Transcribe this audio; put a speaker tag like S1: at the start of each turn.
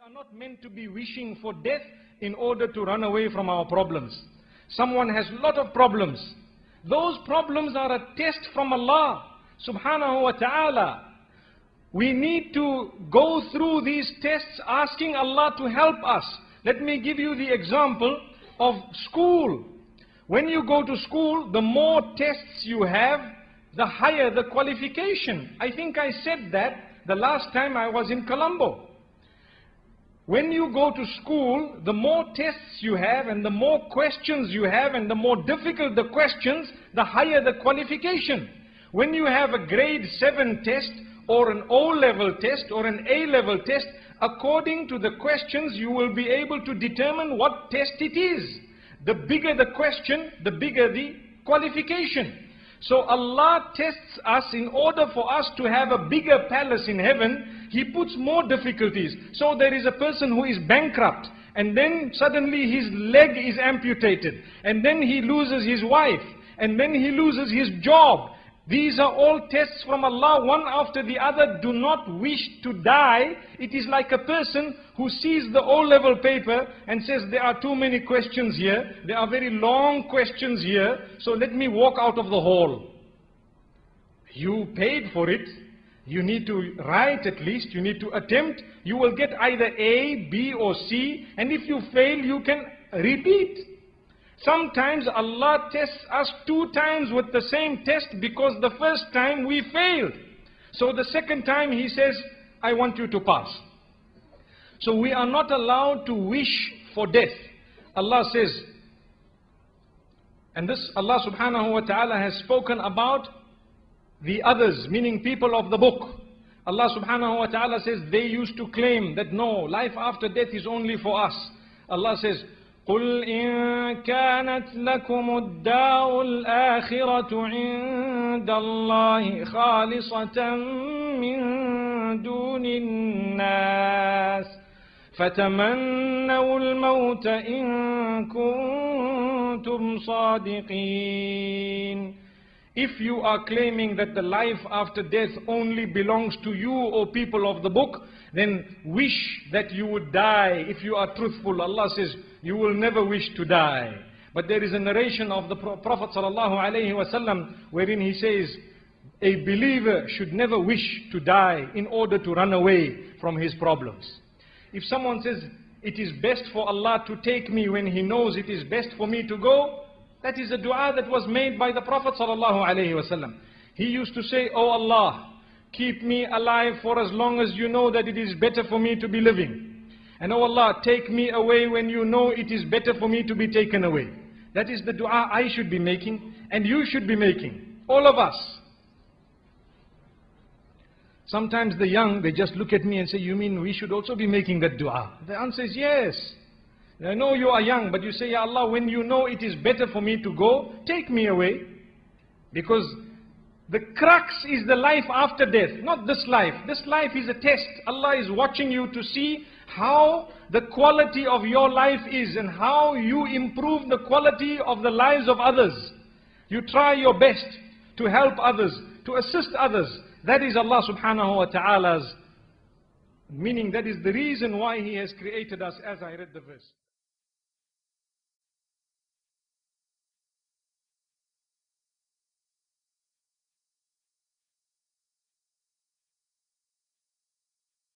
S1: are not meant to be wishing for death in order to run away from our problems. Someone has a lot of problems. Those problems are a test from Allah subhanahu wa ta'ala. We need to go through these tests asking Allah to help us. Let me give you the example of school. When you go to school, the more tests you have, the higher the qualification. I think I said that the last time I was in Colombo. When you go to school, the more tests you have and the more questions you have and the more difficult the questions, the higher the qualification. When you have a grade 7 test or an O-level test or an A-level test, according to the questions you will be able to determine what test it is. The bigger the question, the bigger the qualification. So Allah tests us in order for us to have a bigger palace in heaven. He puts more difficulties. So there is a person who is bankrupt and then suddenly his leg is amputated and then he loses his wife and then he loses his job. These are all tests from Allah, one after the other. Do not wish to die. It is like a person who sees the O-level paper and says, there are too many questions here. There are very long questions here. So let me walk out of the hall. You paid for it. You need to write at least. You need to attempt. You will get either A, B or C. And if you fail, you can repeat. Sometimes Allah tests us 2 times with the same test because the first time we failed. So the second time He says, I want you to pass. So we are not allowed to wish for death. Allah says, and this Allah subhanahu wa ta'ala has spoken about the others, meaning people of the book. Allah subhanahu wa ta'ala says they used to claim that no, life after death is only for us. Allah says, قُلْ إِن كَانَتْ لَكُمُ الدَّارُ الْآخِرَةُ عِندَ اللَّهِ خَالِصَةً مِّن دُونِ النَّاسِ فَتَمَنَّوُا الْمَوْتَ إِن كُنتُمْ صَادِقِينَ. If you are claiming that the life after death only belongs to you, O people of the book, then wish that you would die if you are truthful. Allah says, you will never wish to die. But there is a narration of the Prophet ﷺ wherein he says, a believer should never wish to die in order to run away from his problems. If someone says, it is best for Allah to take me when He knows it is best for me to go, that is a dua that was made by the Prophet ﷺ. He used to say, oh Allah, keep me alive for as long as you know that it is better for me to be living. And oh Allah, take me away when you know it is better for me to be taken away. That is the dua I should be making and you should be making. All of us. Sometimes the young, they just look at me and say, you mean we should also be making that dua? The answer is yes. I know you are young, but you say, Ya Allah, when you know it is better for me to go, take me away. Because the crux is the life after death, not this life. This life is a test. Allah is watching you to see how the quality of your life is and how you improve the quality of the lives of others. You try your best to help others, to assist others. That is Allah subhanahu wa ta'ala's meaning. That is the reason why He has created us, as I read the verse.